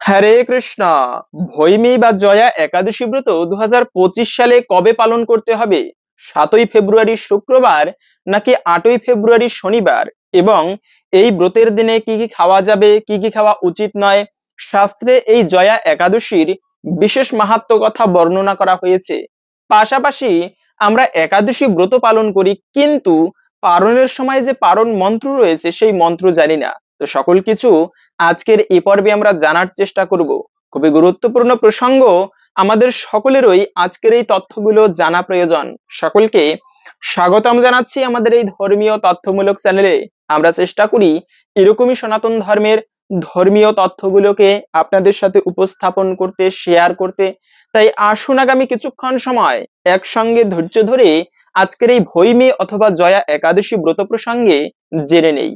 হরে কৃষ্ণ। ভৈমী বা জয়া একাদশী ব্রত 2025 সালে কবে পালন করতে হবে? 7ই ফেব্রুয়ারি শুক্রবার নাকি 8ই ফেব্রুয়ারি শনিবার? এবং এই ব্রতের দিনে কি কি খাওয়া যাবে, কি কি খাওয়া উচিত নয়? শাস্ত্রে এই জয়া একাদশীর বিশেষ মাহাত্ম্য কথা বর্ণনা করা হয়েছে। পাশাপাশি আমরা একাদশী ব্রত পালন করি, কিন্তু পালনের সময় যে পারণ মন্ত্র রয়েছে সেই মন্ত্র জানি না। তো সকল কিছু আজকের এই পর্বে আমরা জানার চেষ্টা করব। খুবই গুরুত্বপূর্ণ প্রসঙ্গ, আমাদের সকলেরই আজকের এই তথ্যগুলো জানা প্রয়োজন। সকলকে স্বাগতম জানাচ্ছি আমাদের এই ধর্মীয় তথ্যমূলক চ্যানেলে। আমরা চেষ্টা করি এরকমই সনাতন ধর্মের ধর্মীয় তথ্যগুলোকে আপনাদের সাথে উপস্থাপন করতে, শেয়ার করতে। তাই আসুন আগামী কিছুক্ষণ সময় একসঙ্গে ধৈর্য ধরে আজকের এই ভৈমী অথবা জয়া একাদশী ব্রত প্রসঙ্গে জেনে নেই।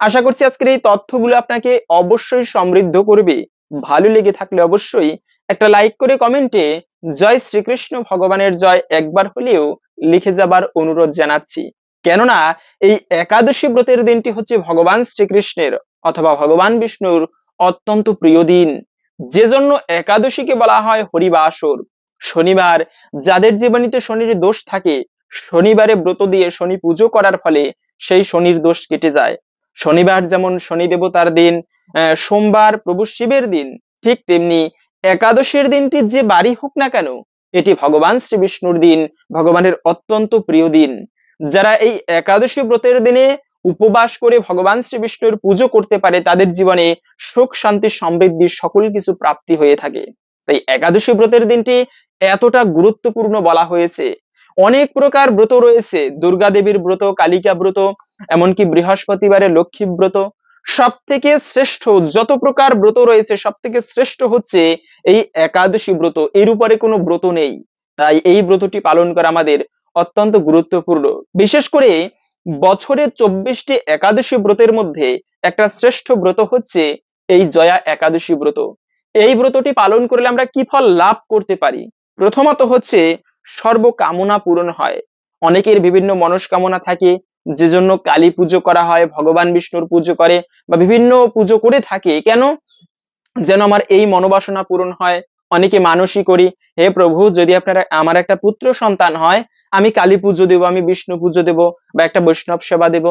আশা করছি আজকের এই তথ্যগুলো আপনাকে অবশ্যই সমৃদ্ধ করবে। ভালো লেগে থাকলে অবশ্যই একটা লাইক করে কমেন্টে জয় শ্রীকৃষ্ণ ভগবানের জয় একবার হলেও লিখে যাবার অনুরোধ জানাচ্ছি। কেননা এই একাদশী ব্রতের দিনটি হচ্ছে ভগবান শ্রীকৃষ্ণের অথবা ভগবান বিষ্ণুর অত্যন্ত প্রিয় দিন, যে জন্য একাদশীকে বলা হয় হরিবাসর। শনিবার যাদের জীবনীতে শনির দোষ থাকে, শনিবারে ব্রত দিয়ে শনি পুজো করার ফলে সেই শনির দোষ কেটে যায়। শনিবার যেমন শনি দেবতার দিন, সোমবার প্রভু শিবের দিন, ঠিক তেমনি একাদশীর দিনটি যে বাড়ি হোক না কেন, এটি ভগবান শ্রী বিষ্ণুর দিন, ভগবানের অত্যন্ত প্রিয় দিন। যারা এই একাদশী ব্রতের দিনে উপবাস করে ভগবান শ্রী বিষ্ণুর পুজো করতে পারে, তাদের জীবনে সুখ শান্তি সমৃদ্ধি সকল কিছু প্রাপ্তি হয়ে থাকে। তাই একাদশী ব্রতের দিনটি এতটা গুরুত্বপূর্ণ বলা হয়েছে। অনেক প্রকার ব্রত রয়েছে, দুর্গা দেবীর ব্রত, কালিকা ব্রত, এমনকি বৃহস্পতিবারে লক্ষ্মী ব্রত। সব থেকে শ্রেষ্ঠ যত প্রকার ব্রত রয়েছে, সব থেকে শ্রেষ্ঠ হচ্ছে এই একাদশী ব্রত। এর উপরে কোনো ব্রত নেই। তাই এই ব্রতটি পালন করা আমাদের অত্যন্ত গুরুত্বপূর্ণ। বিশেষ করে বছরের 24টি একাদশী ব্রতের মধ্যে একটা শ্রেষ্ঠ ব্রত হচ্ছে এই জয়া একাদশী ব্রত। এই ব্রতটি পালন করলে আমরা কি ফল লাভ করতে পারি? প্রথমত হচ্ছে সর্বকামনা পূরণ হয়। অনেকের বিভিন্ন মনস্কামনা থাকে, যে জন্য কালী পুজো করা হয়, ভগবান বিষ্ণুর পুজো করে বা বিভিন্ন পুজো করে থাকে। কেন? যেন আমার এই মনোবাসনা পূরণ হয়। অনেকে মানসিক করি, হে প্রভু, যদি আপনারা আমার একটা পুত্র সন্তান হয়, আমি কালী পুজো দেব, আমি বিষ্ণু পুজো দেব, বা একটা বৈষ্ণব সেবা দেব।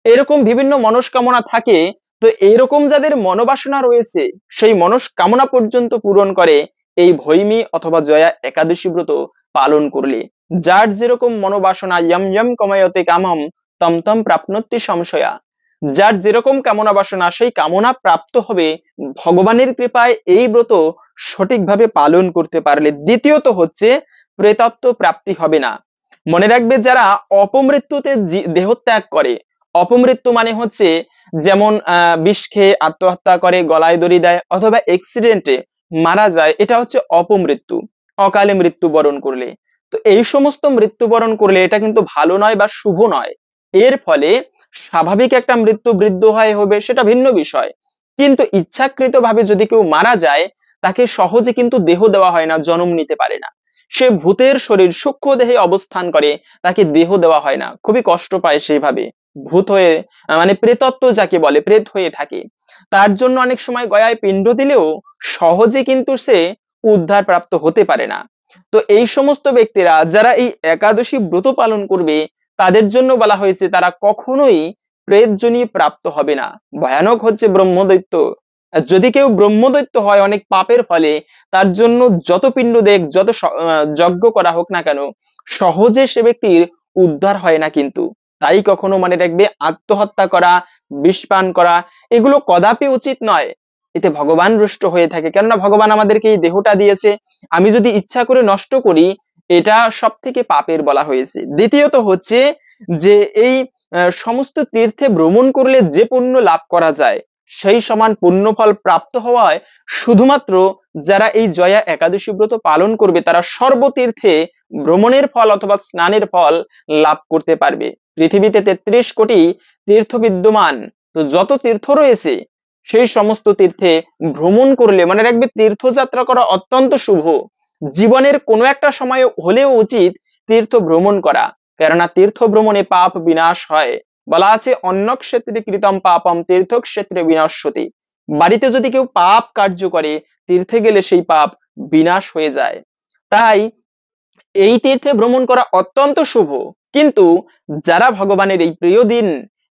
এরকম বিভিন্ন মনস্কামনা থাকে। তো এরকম যাদের মনোবাসনা রয়েছে, সেই মনস্কামনা পর্যন্ত পূরণ করে এই ভৈমী অথবা জয়া একাদশী ব্রত পালন করলে। যার যেরকম মনোবাসনা, ইয়ম ইয়ম কময়তে কামম তম তম প্রাপ্নতি সংশয়া। যার যেরকম কামনা বাসনা, সেই কামনা প্রাপ্ত হবে ভগবানের কৃপায় এই ব্রত সঠিকভাবে পালন করতে পারলে। দ্বিতীয়ত হচ্ছে প্রেতত্ব প্রাপ্তি হবে না। মনে রাখবে, যারা অপমৃত্যুতে দেহত্যাগ করে, অপমৃত্যু মানে হচ্ছে যেমন বিষ খেয়ে আত্মহত্যা করে, গলায় দড়ি দেয়, অথবা অ্যাক্সিডেন্টে মারা যায়, এটা হচ্ছে অপমৃত্যু, অকালে মৃত্যুবরণ করলে। তো এই সমস্ত মৃত্যুবরণ করলে এটা কিন্তু ভালো নয় বা শুভ নয়। এর ফলে স্বাভাবিক একটা মৃত্যু বৃদ্ধ হয় হবে, সেটা ভিন্ন বিষয়। কিন্তু ইচ্ছাকৃত ভাবে যদি কেউ মারা যায়, তাকে সহজে কিন্তু দেহ দেওয়া হয় না, জন্ম নিতে পারে না। সে ভূতের শরীর, সূক্ষ্ম দেহে অবস্থান করে, তাকে দেহ দেওয়া হয় না, খুবই কষ্ট পায় সেইভাবে ভূত হয়ে, মানে প্রেতত্ব যাকে বলে, প্রেত হয়ে থাকে। তার জন্য অনেক সময় গয়ায় পিণ্ড দিলেও সহজে কিন্তু সে উদ্ধার প্রাপ্ত হতে পারে না। তো এই সমস্ত ব্যক্তিরা যারা এই একাদশী ব্রত পালন করবে, তাদের জন্য বলা হয়েছে তারা কখনোই প্রেতজনি প্রাপ্ত হবে না। ভয়ানক হচ্ছে ব্রহ্মদৈত্য। যদি কেউ ব্রহ্মদৈত্য হয় অনেক পাপের ফলে, তার জন্য যত পিণ্ড দেখ, যত যজ্ঞ করা হোক না কেন, সহজে সে ব্যক্তির উদ্ধার হয় না কিন্তু। তাই কখনো মনে রাখবে, আত্মহত্যা করা, বিষ পান করা, এগুলো কদাপি উচিত নয়। এতে ভগবান রুষ্ট হয়ে থাকে। কেননা ভগবান আমাদেরকে এই দেহটা দিয়েছে, আমি যদি ইচ্ছা করে নষ্ট করি, এটা সব থেকে পাপের বলা হয়েছে। দ্বিতীয়ত হচ্ছে যে এই সমস্ত তীর্থে ভ্রমণ করলে যে পুণ্য লাভ করা যায়, সেই সমান পুণ্যফল প্রাপ্ত হওয়ায় শুধুমাত্র যারা এই জয়া একাদশী ব্রত পালন করবে, তারা সর্বতীর্থে ভ্রমণের ফল অথবা স্নানের ফল লাভ করতে পারবে। পৃথিবীতে 33 কোটি তীর্থ বিদ্যমান। তো যত তীর্থ রয়েছে, সেই সমস্ত তীর্থে ভ্রমণ করলে, মনে রাখবে, তীর্থযাত্রা করা অত্যন্ত শুভ। জীবনের কোনো একটা সময় হলেও উচিত তীর্থ ভ্রমণ করা, কেননা তীর্থ ভ্রমণে পাপ বিনাশ হয়। বলা আছে, অন্য ক্ষেত্রে কৃতম পাপম তীর্থ ক্ষেত্রে বিনশ্যতি। বাড়িতে যদি কেউ পাপ কার্য করে, তীর্থে গেলে সেই পাপ বিনাশ হয়ে যায়। তাই এই তীর্থে ভ্রমণ করা অত্যন্ত শুভ। কিন্তু যারা ভগবানের এই প্রিয় দিন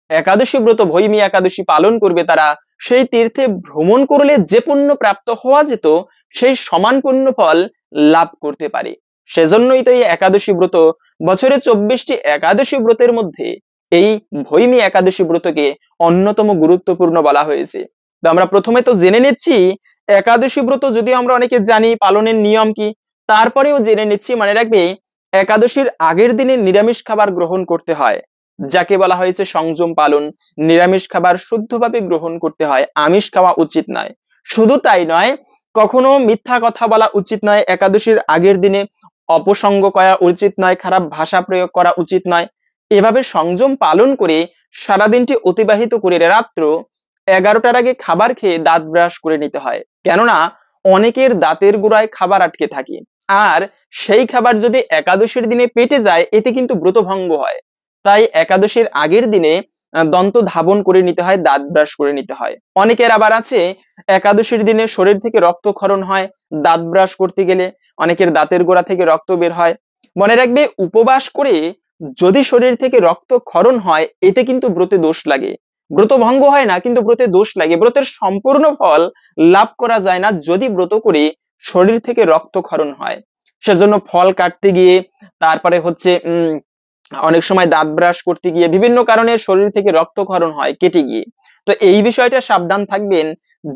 একাদশী ব্রত ভৈমী একাদশী পালন করবে, তারা সেই তীর্থে ভ্রমণ করলে যে পুণ্য প্রাপ্ত হওয়া যেত, সেই সমান পুণ্য ফল লাভ করতে পারে। সেজন্যই তো এই একাদশী ব্রত, বছরে 24টি একাদশী ব্রতের মধ্যে এই ভৈমী একাদশী ব্রতকে অন্যতম গুরুত্বপূর্ণ বলা হয়েছে। তো আমরা প্রথমে তো জেনে নিচ্ছি একাদশী ব্রত, যদি আমরা অনেকে জানি পালনের নিয়ম কি, তারপরেও জেনে নিচ্ছি, মনে রাখবে একাদশীর আগের দিনে নিরামিষ খাবার গ্রহণ করতে হয়, যাকে বলা হয়েছে সংযম পালন। নিরামিষ খাবার শুদ্ধভাবে গ্রহণ করতে হয়, আমিষ খাওয়া উচিত নয়। শুধু তাই নয়, কখনো মিথ্যা কথা বলা উচিত নয়, একাদশীর আগের দিনে অপসঙ্গ করা উচিত নয়, খারাপ ভাষা প্রয়োগ করা উচিত নয়। এভাবে সংযম পালন করে সারাদিনটি অতিবাহিত করে রাত্র 11টার আগে খাবার খেয়ে দাঁত ব্রাশ করে নিতে হয়। কেননা অনেকের দাঁতের গোড়ায় খাবার আটকে থাকে, আর সেই খাবার যদি একাদশীর দিনে পেটে যায়, এতে কিন্তু ব্রত ভঙ্গ হয়। তাই একাদশীর আগের দিনে দন্ত ধাবন করে নিতে হয়, দাঁত ব্রাশ করে নিতে হয়। অনেকের আবার আছে একাদশীর দিনে শরীর থেকে রক্তক্ষরণ হয় দাঁত ব্রাশ করতে গেলে, অনেকের দাঁতের গোড়া থেকে রক্ত বের হয়। মনে রাখবে, উপবাস করে যদি শরীর থেকে রক্তক্ষরণ হয়, এতে কিন্তু ব্রতে দোষ লাগে। ব্রত ভঙ্গ হয় না, কিন্তু ব্রতে দোষ লাগে। ব্রতের সম্পূর্ণ ফল লাভ করা যায় না যদি ব্রত করে শরীর থেকে রক্তক্ষরণ হয়। সেজন্য ফল কাটতে গিয়ে, তারপরে হচ্ছে অনেক সময় দাঁত ব্রাশ করতে গিয়ে বিভিন্ন কারণে শরীর থেকে রক্তক্ষরণ হয় কেটে গিয়ে। তো এই বিষয়টা সাবধান থাকবেন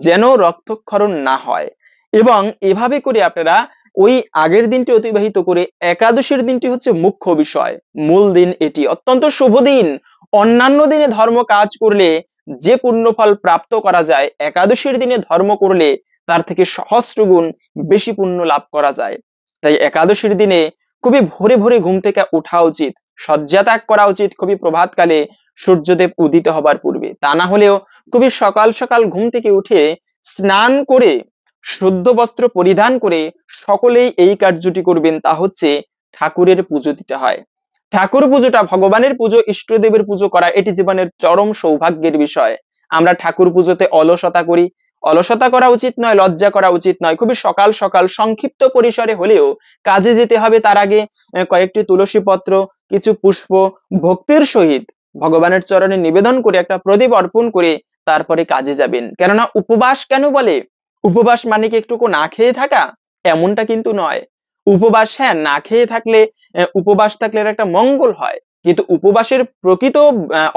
যেন রক্তক্ষরণ না হয়। এবং এভাবে করে আপনারা ওই আগের দিনটি অতিবাহিত করে, একাদশীর দিনটি হচ্ছে মুখ্য বিষয়, মূল দিন, এটি অত্যন্ত শুভ দিন। অন্যান্য দিনে ধর্ম কাজ করলে যে পুণ্যফল প্রাপ্ত করা যায়, একাদশীর দিনে ধর্ম করলে তার থেকে সহস্র গুণ বেশি পুণ্য লাভ করা যায়। তাই একাদশীর দিনে খুবই ভোরে ভোরে ঘুম থেকে ওঠা উচিত, শয্যা ত্যাগ করা উচিত খুবই প্রভাতকালে সূর্যদেব উদিত হবার পূর্বে। তা না হলেও খুবই সকাল সকাল ঘুম থেকে উঠে স্নান করে শুদ্ধ বস্ত্র পরিধান করে সকলেই এই কার্যটি করবেন, তা হচ্ছে ঠাকুরের পুজো দিতে হয়। ঠাকুর পুজোটা, ভগবানের পুজো, ইষ্টদেবের পুজো করা, এটি জীবনের চরম সৌভাগ্যের বিষয়। আমরা ঠাকুর পুজোতে অলসতা করি, অলসতা করা উচিত নয়, লজ্জা করা উচিত নয়। খুবই সকাল সকাল সংক্ষিপ্ত পরিসরে হলেও কাজে যেতে হবে। তার আগে কয়েকটি তুলসী পত্র, কিছু পুষ্প ভক্তির সহিত ভগবানের চরণে নিবেদন করে একটা প্রদীপ অর্পণ করে তারপরে কাজে যাবেন। কেননা উপবাস কেন বলে? উপবাস মানে কি একটুকু না খেয়ে থাকা? এমনটা কিন্তু নয়। উপবাস, হ্যাঁ, না খেয়ে থাকলে, উপবাস থাকলে একটা মঙ্গল হয়, কিন্তু উপবাসের প্রকৃত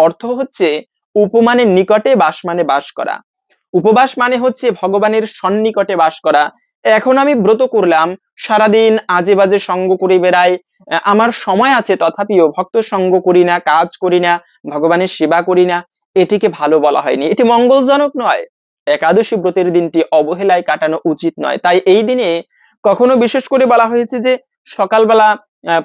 অর্থ হচ্ছে উপমানের নিকটে, বাস মানে বাস করা। উপবাস মানে হচ্ছে ভগবানের সন্নিকটে বাস করা। এখন আমি ব্রত করলাম, সারাদিন আজে বাজে সঙ্গ করে বেড়াই, আমার সময় আছে তথাপিও ভক্ত সঙ্গ করি না, কাজ করি না, ভগবানের সেবা করি না, এটিকে ভালো বলা হয়নি, এটি মঙ্গলজনক নয়। একাদশী ব্রতের দিনটি অবহেলায় কাটানো উচিত নয়। তাই এই দিনে কখনো বিশেষ করে বলা হয়েছে যে সকালবেলা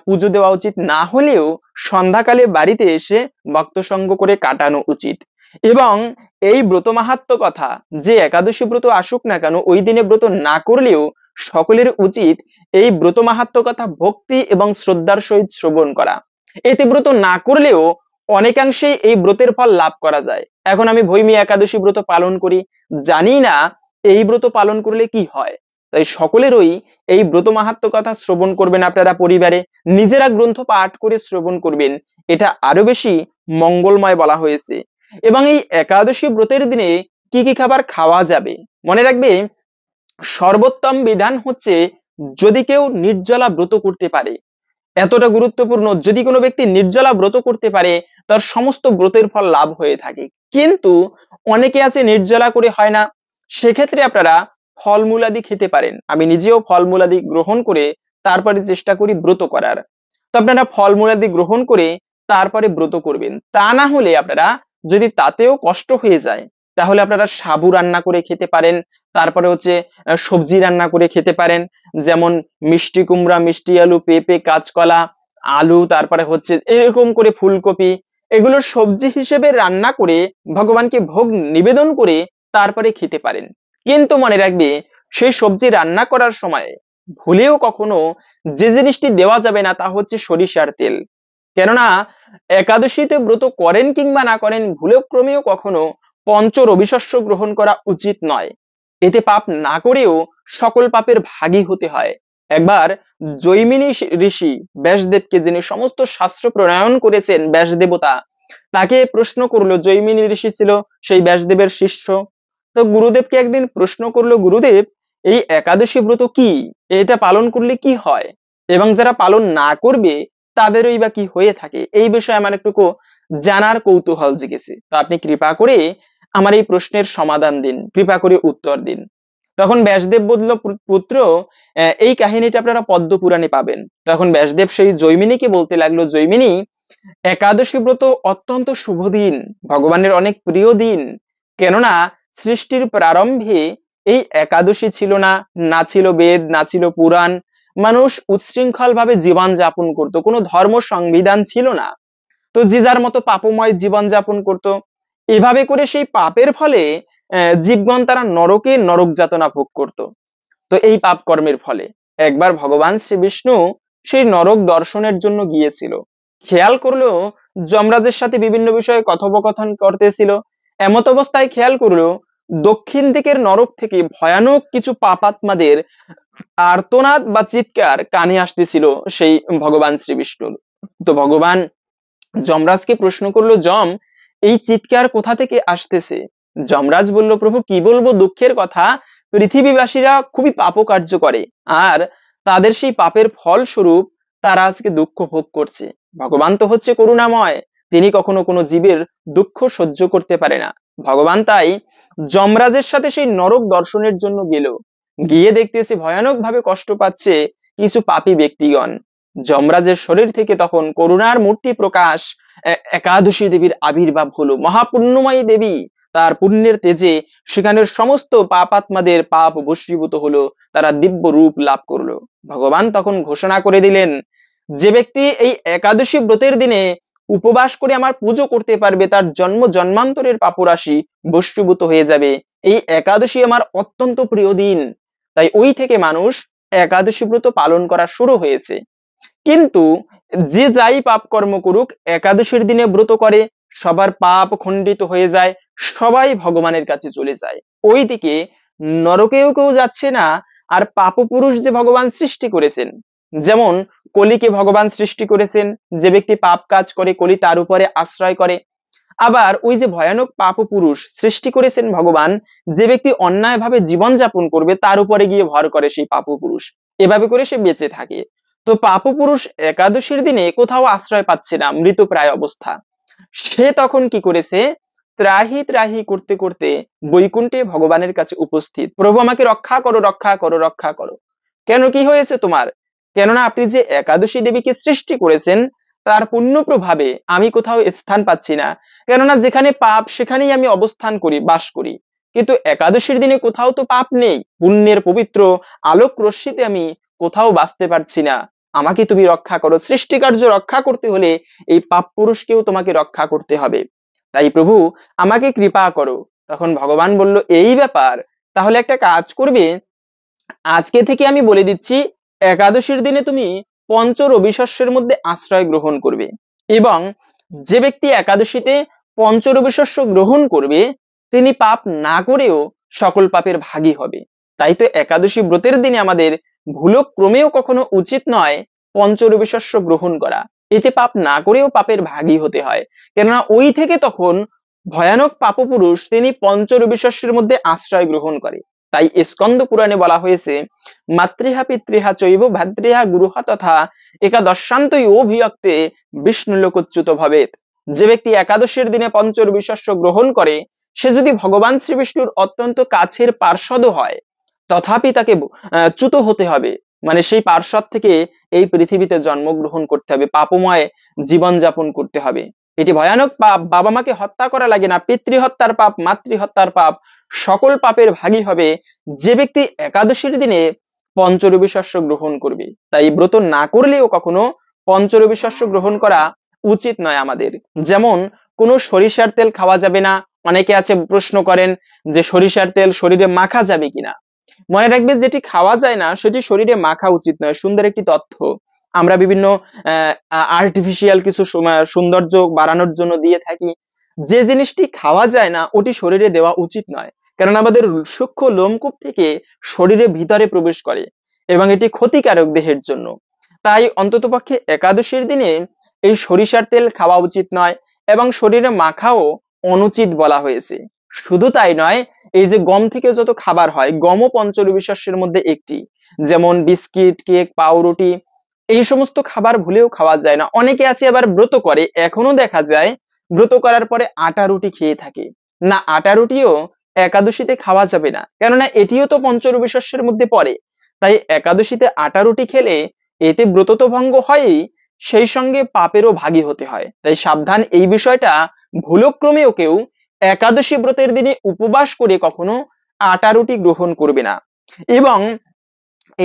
পুজো দেওয়া উচিত না হলেও সন্ধ্যাকালে বাড়িতে এসে ভক্ত সঙ্গ করে কাটানো উচিত। এবং এই ব্রত মাহাত্ম্য কথা, যে একাদশী ব্রত আসুক না কেন, ওই দিনে ব্রত না করলেও সকলের উচিত এই ব্রত মাহাত্ম্য কথা ভক্তি এবং শ্রদ্ধার সহিত শ্রবণ করা। এতে ব্রত না করলেও অনেকাংশেই এই ব্রতের ফল লাভ করা যায়। এখন আমি ভৈমী একাদশী ব্রত পালন করি, জানি না এই ব্রত পালন করলে কি হয়। তাই সকলেরই এই ব্রত মাহাত্ম্য কথা শ্রবণ করবেন আপনারা পরিবারে, নিজেরা গ্রন্থ পাঠ করে শ্রবণ করবেন, এটা আরো বেশি মঙ্গলময় বলা হয়েছে। এবং এই একাদশী ব্রতের দিনে কি কি খাবার খাওয়া যাবে, মনে রাখবে সর্বোত্তম বিধান হচ্ছে যদি কেউ নির্জলা ব্রত করতে পারে, এতটা গুরুত্বপূর্ণ, যদি কোনো ব্যক্তি নির্জলা ব্রত করতে পারে তার সমস্ত ব্রতের ফল লাভ হয়ে থাকে। কিন্তু অনেকে আছে নির্জলা করে হয় না, সেক্ষেত্রে আপনারা ফলমূলাদি খেতে পারেন। আমি নিজেও ফলমূলাদি গ্রহণ করে তারপরে চেষ্টা করি ব্রত করার। তো আপনারা ফলমূলাদি গ্রহণ করে তারপরে ব্রত করবেন। তা না হলে আপনারা যদি তাতেও কষ্ট হয়ে যায়, তাহলে আপনারা সাবু রান্না করে খেতে পারেন, তারপরে হচ্ছে সবজি রান্না করে খেতে পারেন, যেমন মিষ্টি কুমড়া, মিষ্টি আলু, পেঁপে, কাঁচকলা, আলু, তারপরে হচ্ছে এরকম করে ফুলকপি, এগুলো সবজি হিসেবে রান্না করে ভগবানকে ভোগ নিবেদন করে তারপরে খেতে পারেন। কিন্তু মনে রাখবে সেই সবজি রান্না করার সময় ভুলেও কখনো যে জিনিসটি দেওয়া যাবে না তা হচ্ছে সরিষার তেল। কেননা একাদশীতে ব্রত করেন কিংবা না করেন, ভুলেও ক্রমেও কখনো পঞ্চ রবি শস্য গ্রহণ করা উচিত নয়। এতে পাপ না করেও সকল পাপের ভাগী হতে হয়। একবার জৈমিনী ঋষি ব্যাসদেবকে, যিনি সমস্ত শাস্ত্র প্রণয়ন করেছেন, ব্যাস দেবতা, তাকে প্রশ্ন করলো। জৈমিনী ঋষি ছিল সেই ব্যাসদেবের শিষ্য। তো গুরুদেবকে একদিন প্রশ্ন করলো, গুরুদেব, এই একাদশী ব্রত কি, এটা পালন করলে কি হয়, এবং যারা পালন না করবে তাদেরই বা কি হয়ে থাকে, এই বিষয়ে আমার একটু জানার কৌতূহল জেগেছে। তো আপনি কৃপা করে আমার এই প্রশ্নের সমাধান দিন, কৃপা করে উত্তর দিন। তখন ব্যাসদেব বলল, পুত্র, এই কাহিনীটা আপনারা পদ্ম পুরাণে পাবেন। তখন ব্যাসদেব সেই জৈমিনীকে বলতে লাগলো, জৈমিনী, একাদশী ব্রত অত্যন্ত শুভ দিন, ভগবানের অনেক প্রিয় দিন। কেননা সৃষ্টির প্রারম্ভে এই একাদশী ছিল না, না ছিল বেদ, না ছিল পুরাণ। মানুষ উচ্ছৃঙ্খল ভাবে জীবন যাপন করত, কোনো ধর্ম সংবিধান ছিল না। তো যে যার মতো পাপময় জীবন যাপন করত। এভাবে করে সেই পাপের ফলে জীবগণ তারা নরকে নরক যাতনা ভোগ করত। তো এই পাপ কর্মের ফলে একবার ভগবান শ্রী বিষ্ণু সেই নরক দর্শনের জন্য গিয়েছিল। খেয়াল করলো যমরাজের সাথে বিভিন্ন বিষয়ে কথোপকথন করতেছিল। এমত অবস্থায় খেয়াল করলো দক্ষিণ দিকের নরক থেকে ভয়ানক কিছু পাপাত্মাদের আর্তনাদ বা চিৎকার কানে আসতেছিল সেই ভগবান শ্রী বিষ্ণুর। তো ভগবান যমরাজকে প্রশ্ন করলো, যম, এই চিৎকার কোথা থেকে আসতেছে? যমরাজ বলল, প্রভু, কি বলবো দুঃখের কথা, পৃথিবীবাসীরা খুবই পাপ কার্য করে, আর তাদের সেই পাপের ফল স্বরূপ তারা আজকে দুঃখ ভোগ করছে। ভগবান তো হচ্ছে করুণাময়, তিনি কখনো কোনো জীবের দুঃখ সহ্য করতে পারে না। ভগবান তাই যমরাজের সাথে সেই নরক দর্শনের জন্য গেল। গিয়ে দেখতেছি ভয়ানক ভাবে কষ্ট পাচ্ছে কিছু পাপী ব্যক্তিগণ। যমরাজের শরীর থেকে তখন করুণার মূর্তি প্রকাশ, একাদশী দেবীর আবির্ভাব হলো। মহাপুণ্যময়ী দেবী, তার পুণ্যের তেজে সেখানের সমস্ত পাপাত্মাদের পাপ বশীভূত হলো, তারা দিব্য রূপ লাভ করলো। ভগবান তখন ঘোষণা করে দিলেন, যে ব্যক্তি এই একাদশী ব্রতের দিনে উপবাস করে আমার পুজো করতে পারবে, তার জন্ম জন্মান্তরের পাপরাশি বশীভূত হয়ে যাবে। এই একাদশী আমার অত্যন্ত প্রিয় দিন, তাই ওই থেকে মানুষ একাদশী ব্রত পালন করা শুরু হয়েছে। কিন্তু যে যাই পাপ কর্ম করুক, একাদশীর দিনে ব্রত করে সবার পাপ খণ্ডিত হয়ে যায়, সবাই ভগবানের কাছে চলে যায়। ওইদিকে নরকেও কেউ যাচ্ছে না। আর পাপ পুরুষ যে ভগবান সৃষ্টি করেছেন, যেমন কলিকে ভগবান সৃষ্টি করেছেন, যে ব্যক্তি পাপ কাজ করে কলি তার উপরে আশ্রয় করে। আবার ওই যে ভয়ানক পাপ পুরুষ সৃষ্টি করেছেন ভগবান, যে ব্যক্তি অন্যায় ভাবে জীবন যাপন করবে তার উপরে গিয়ে ভর করে সেই পাপ পুরুষ, এভাবে করে সে বেঁচে থাকে। তো পাপ পুরুষ একাদশীর দিনে কোথাও আশ্রয় পাচ্ছে না, মৃতপ্রায় অবস্থা। সে তখন কি করেছে, ত্রাহি ত্রাহি করতে করতে বৈকুণ্ঠে ভগবানের কাছে উপস্থিত, প্রভু আমাকে রক্ষা করো, রক্ষা করো, রক্ষা করো। কেন, কি হয়েছে তোমার? কেননা আপনি যে একাদশী দেবীকে সৃষ্টি করেছেন, তার পুণ্য প্রভাবে আমি কোথাও স্থান পাচ্ছি না। কেননা যেখানে পাপ সেখানেই আমি অবস্থান করি, বাস করি। কিন্তু একাদশীর দিনে কোথাও তো পাপ নেই, পুণ্যের পবিত্র আলোক রশ্মিতে আমি কোথাও বাঁচতে পারছি না। আমাকে তুমি রক্ষা করো। সৃষ্টিকার্য রক্ষা করতে হলে এই পাপ পুরুষকেও তোমাকে রক্ষা করতে হবে। তাই প্রভু আমাকে কৃপা করো। তখন ভগবান বলল, এই ব্যাপার, তাহলে একটা কাজ করবে, আজকে থেকে আমি বলে দিচ্ছি, একাদশীর দিনে তুমি পঞ্চ রবি শস্যের মধ্যে আশ্রয় গ্রহণ করবে, এবং যে ব্যক্তি একাদশীতে পঞ্চ রবি শস্য গ্রহণ করবে তিনি পাপ না করেও সকল পাপের ভাগী হবে। তাই তো একাদশী ব্রতের দিনে আমাদের ভুলক্রমেও কখনো উচিত নয় পঞ্চ রবি শস্য গ্রহণ করা। এতে পাপ না করেও পাপের ভাগী হতে হয়। কেননা ওই থেকে তখন ভয়ানক পাপপুরুষ তিনি পঞ্চ রবি শস্যের মধ্যে আশ্রয় গ্রহণ করে। তাই স্কন্দ পুরাণে বলা হয়েছে, মাতৃহা পিতৃহা চৈব ভাতৃহা গুরুহা তথা একাদশান্তই অভিয়ক্তে বিষ্ণু লোকচ্যুত ভবেত। যে ব্যক্তি একাদশীর দিনে পঞ্চ রবি শস্য গ্রহণ করে সে যদি ভগবান শ্রী বিষ্ণুর অত্যন্ত কাছের পার্ষদ হয়, তথাপি তাকে চ্যুত হতে হবে, মানে সেই পার্ষদ থেকে এই পৃথিবীতে জন্মগ্রহণ করতে হবে, পাপময় জীবন যাপন করতে হবে। এটি ভয়ানক পাপ। বাবা মাকে হত্যা করা লাগে না, পিতৃহত্যার পাপ, মাতৃহত্যার পাপ, সকল পাপের ভাগী হবে যে ব্যক্তি একাদশীর দিনে পঞ্চরবি শস্য গ্রহণ করবে। তাই ব্রত না করলেও কখনো পঞ্চরবি শস্য গ্রহণ করা উচিত নয় আমাদের। যেমন কোনো সরিষার তেল খাওয়া যাবে না। অনেকে আছে প্রশ্ন করেন যে সরিষার তেল শরীরে মাখা যাবে কিনা। মনে রাখবে, যেটি খাওয়া যায় না সেটি শরীরে মাখা উচিত নয়। সুন্দর একটি তথ্য। আমরা বিভিন্ন আর্টিফিশিয়াল কিছু সৌন্দর্য বাড়ানোর জন্য দিয়ে থাকি, যে জিনিসটি খাওয়া যায় না ওটি শরীরে দেওয়া উচিত নয়, কারণ আমাদের সূক্ষ্ম লোমকূপ থেকে শরীরের ভিতরে প্রবেশ করে এবং এটি ক্ষতিকারক দেহের জন্য। তাই অন্ততপক্ষে একাদশীর দিনে এই সরিষার তেল খাওয়া উচিত নয় এবং শরীরে মাখাও অনুচিত বলা হয়েছে। শুধু তাই নয়, এই যে গম থেকে যত খাবার হয়, গমও পঞ্চরবি শস্যের মধ্যে একটি, যেমন বিস্কিট, কেক, পাউরুটি, এই সমস্ত খাবার ভুলেও খাওয়া যায় না। অনেকে আছে আবার ব্রত করে, এখনো দেখা যায় ব্রত করার পরে আটা রুটি খেয়ে থাকে। না, আটা রুটিও একাদশীতে খাওয়া যাবে না, কেননা এটিও তো পঞ্চরবি শস্যের মধ্যে পড়ে। তাই একাদশীতে আটা রুটি খেলে এতে ব্রত তো ভঙ্গ হয়ই, সেই সঙ্গে পাপেরও ভাগী হতে হয়। তাই সাবধান, এই বিষয়টা ভুলক্রমেও কেউ একাদশী ব্রতের দিনে উপবাস করে কখনো আটা রুটি গ্রহণ করবে না। এবং